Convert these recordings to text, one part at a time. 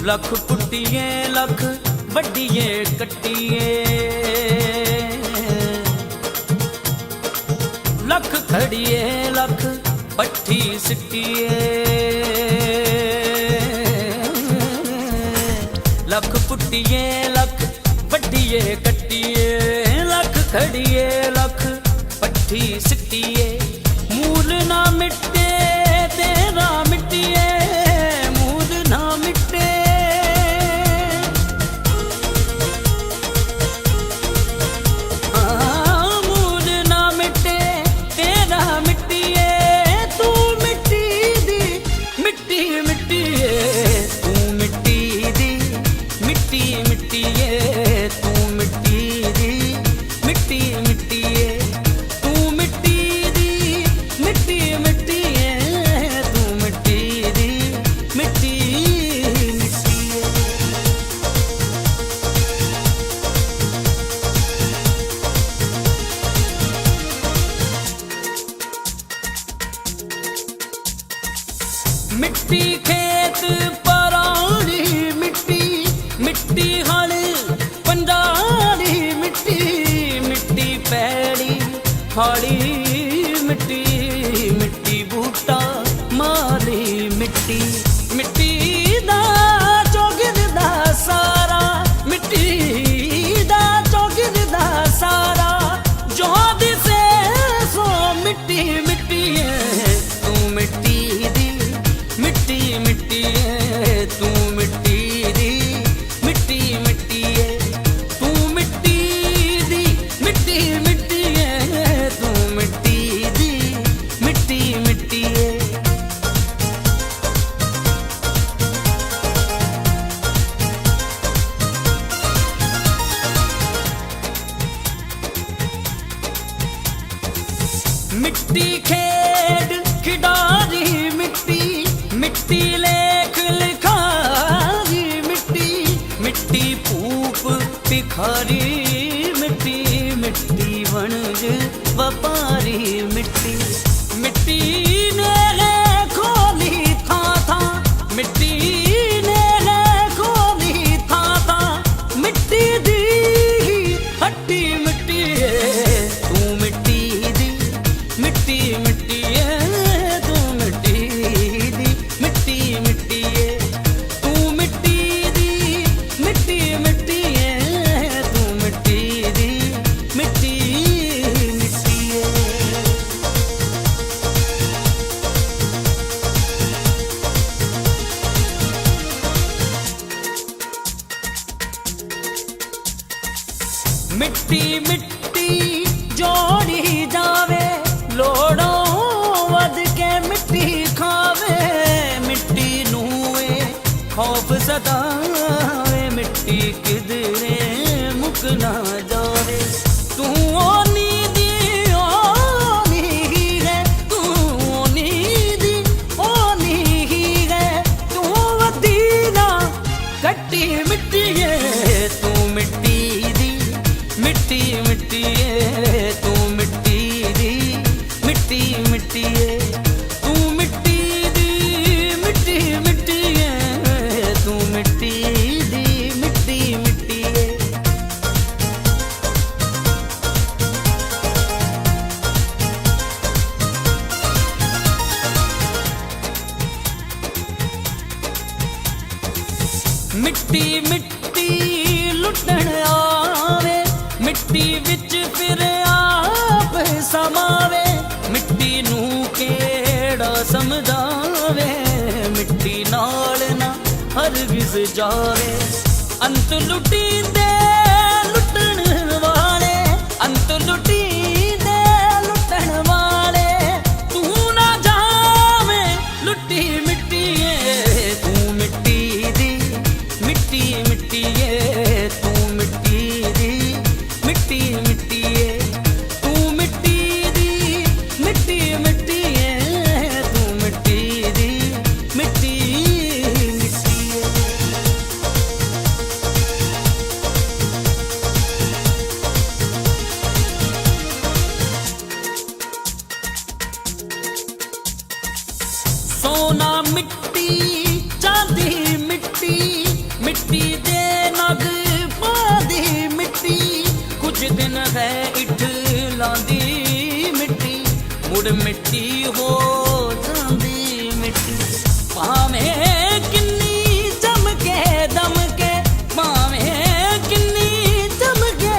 लख पुट्टिए लख वड्डिए कट्टिए, लख खड़िए लख पट्ठी सिट्टिए, लख पुट्टिए लख वड्डिए कट्टिए, लख खड़िए लख पट्ठी सिट्टिए। मूल ना मिटे तेरा मिट्टिए, मूल ना मिटे, मूल ना मिटे तेरा मिट्टिए। तू मिट्टी दी मिट्टी मिट्टिए, तू मिट्टी दी मिट्टी मिट्टिए, तू मिट्टी दी मिट्टी मिट्टिए, तू मिट्टी दी मिट्टी मिट्टिए, तू मिट्टी दी मिट्टी मिट्टिए। मिट्टी खेत पराली मिट्टी, मिट्टी हल पंडाली मिट्टी, मिट्टी पैड़ी हाड़ी मिट्टी, मिट्टी बूटा माली मिट्टी, मिट्टी दा चौगिर दा सारा, मिट्टी दा चौगिर दा सारा, जो दिसे सो मिट्टी मिट्टी है। तू मिट्टी दी मिट्टी मिट्टी है, तू मिट्टी दी मिट्टी मिट्टी है, तू मिट्टी दी मिट्टी मिट्टी है, तू मिट्टी दी मिट्टी मिट्टी है। मिट्टी खेड खिडारी मिट्टी, मिट्टी लेख लिखारी मिट्टी, मिट्टी फूप भिखारी मिट्टी, मिट्टी वणज व्यापारी मिट्टी, मिट्टी ने खोली था था, मिट्टी ने खोली था था, मिट्टी दी हट्टी मिट्टी है। तू मिट्टी दी मिट्टी मिट्टी है, तू मिट्टी दी मिट्टी मिट्टी है, तू मिट्टी दी मिट्टी मिट्टी है, तू मिट्टी दी मिट्टी मिट्टी है। मिट्टी मिट्टी जोड़ी जावे लोड़ों वध के मिट्टी खावे, मिट्टी नूए खौफ सतावे, मिट्टी किधरे मुक ना जावे। तू ओनी दी ओनी ही है, तू ओनी दी ओनी ही है, तू वधी ना कट्टी मिट्टी है। तू मिट्टी दी मिट्टी मिट्टी है, तू मिट्टी दी मिट्टी मिट्टी है, तू मिट्टी दी मिट्टी मिट्टी है, तू मिट्टी दी मिट्टी मिट्टी है। मिट्टी मिट्टी लुटण आवे, मिट्टी विच फिर आप समावे, मिट्टी नू केड़ा समझावे, मिट्टी नाल ना हरगिज जावे। अंत लुटी दे लुटण वाले, अंत लुटी दे लुटण वाले, तू ना जावे लुटी मिट्टी है। तू मिट्टी दी मिट्टी मिट्टी है, तू मिट्टी दी मिट्टी मिट्टी है, तू मिट्टी दी मिट्टी मिट्टी है, तू मिट्टी दी मिट्टी मिट्टी है। सोना मिट्टी चांदी मिट्टी, इठ लांदी मिट्टी मुड़ मिट्टी हो जांदी मिट्टी भावें किन्नी चमके दमके भावें किन्नी चमके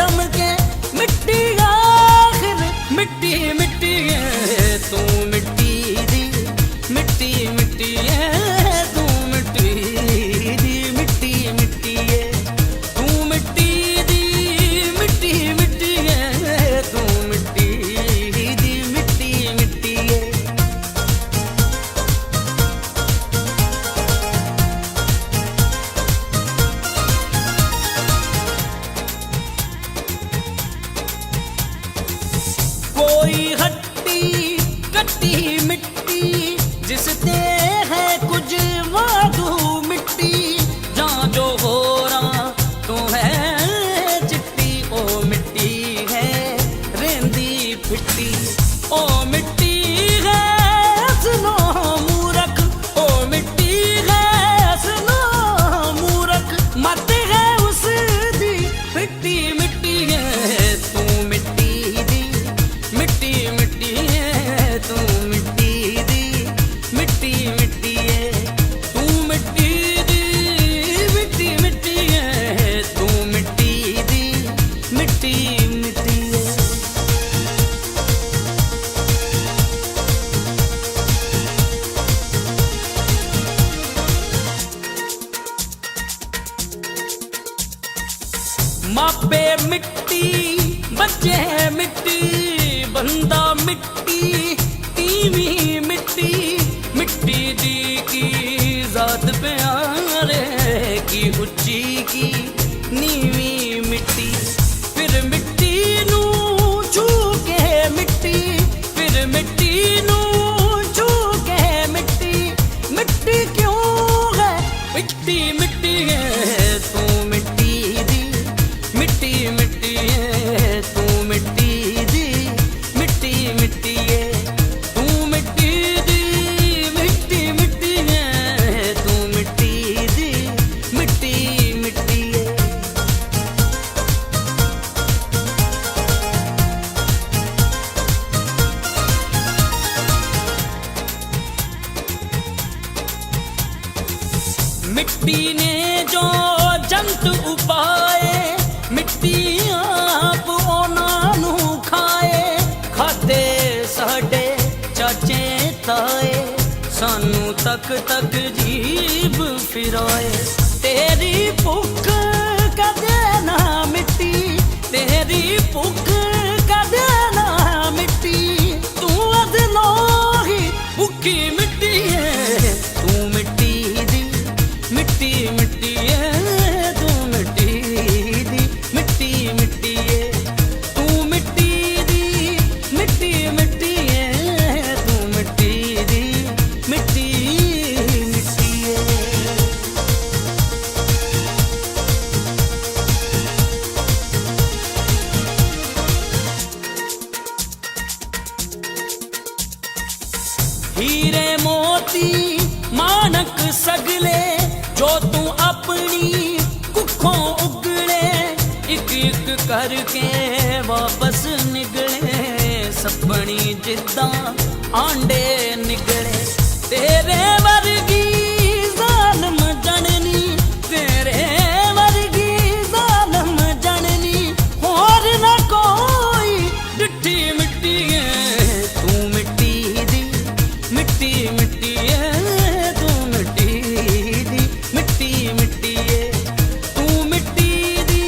दमके मिट्टी आखिर मिट्टी मिट्टी है तू मिट्टी दी मिट्टी मिट्टी है तू मिट्टी दी मिट्टी मिट्टी है तू मिट्टी दी मिट्टी मिट्टी है तू मिट्टी दी मिट्टी मिट्टी है कोई हट्टी कट्टी मिट्टी जिसते है कुछ वादू मिट्टी जहाँ जो हो रहा तो है चिट्टी ओ मिट्टी है रेंदी फिट्टी ओ मिट्टी है असलो मूरख ओ मिट्टी है असलो मूरख मत है उस दी फिट्टी मिट्टी है तू मिट्टी दी मिट्टी मिट्टी है तू मिट्टी दी मिट्टी मिट्टी है तू मिट्टी दी मिट्टी मिट्टी है तू मिट्टी दी मिट्टी मिट्टी है मापे मिट्टी बच्चे मिट्टी बंदा मिट्टी तीवी मिट्टी मिट्टी दी की जात प्यारे की उच्ची की नीवी मिट्टी फिर मिट्टी नू छू के मिट्टी फिर मिट्टी नू छू के मिट्टी मिट्टी क्यों है मिट्टी मिट्टी है तू मिट्टी दी मिट्टी मिट्टी है तू मिट्टी दी मिट्टी मिट्टी है तू मिट्टी दी मिट्टी मिट्टी है तू मिट्टी दी मिट्टी मिट्टी है मिट्टी ने जो जंत उपाए मिट्टी आप ਉਹਨਾਂ ਨੂੰ ਖਾਏ ਖਾਦੇ ਸਾਡੇ ਚਾਚੇ ਤਾਏ ਸਾਨੂੰ ਤੱਕ ਤੱਕ ਜੀਭ ਫਿਰਾਏ ਤੇਰੀ ਭੁੱਖ ਕਦੇ ਨਾ ਮਿੱਟੀ ਤੇਰੀ ਭੁੱਖ ਕਦੇ ਨਾ ਮਿੱਟੀ ਤੂੰ ਅਦਨੋਂ ਹੀ ਭੁੱਖੀ ਮਿੱਟੀ ਹੈ ਤੂੰ ਮਿੱਟੀ ਦੀ मिट्टी मिट्टी है तू मिट्टी दी मिट्टी मिट्टी है तू मिट्टी दी मिट्टी मिट्टी है तू मिट्टी दी मिट्टी मिट्टी है हीरे मोती मानक सगले जो तू अपनी कुखों उगले एक एक करके वापस निकले सपनी जिद्दां आंडे निकले तेरे वर्गी जालम जननी तेरे वर्गी जालम जननी और न कोई डिठी मिट्टी है तू मिट्टी दी मिट्टी मिट्टी है तू मिट्टी दी मिट्टी मिट्टी है तू मिट्टी दी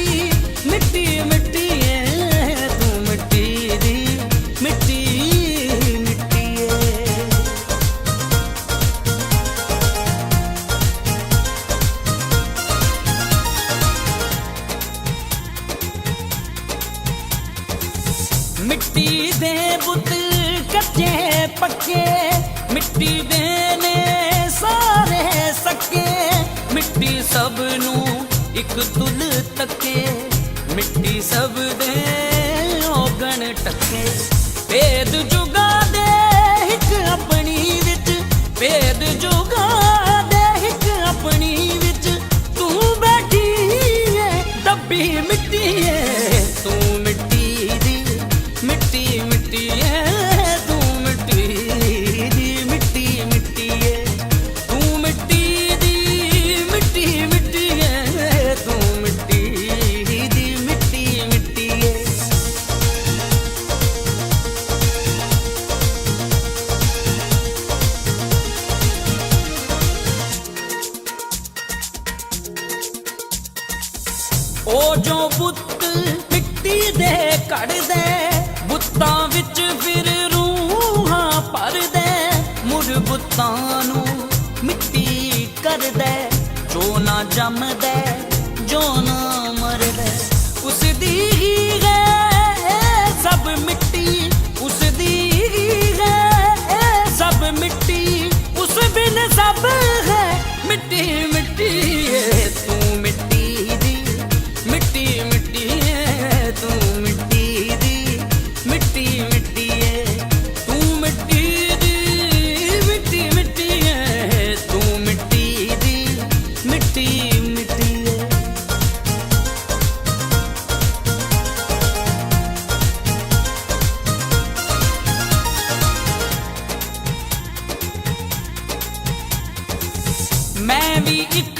मिट्टी मिट्टी है तू मिट्टी दी मिट्टी मिट्टी है मिट्टी दे बुत कच्चे पक्के मिट्टी देने सारे सके मिट्टी सब नू एक तुल तके मिट्टी सब दे औगण टके भेद जुगा दे हिक अपनी विच भेद जुगा दे हिक अपनी विच तू बैठी है डब्बी मिट्टी है तू मिट्टी ਇੱਕ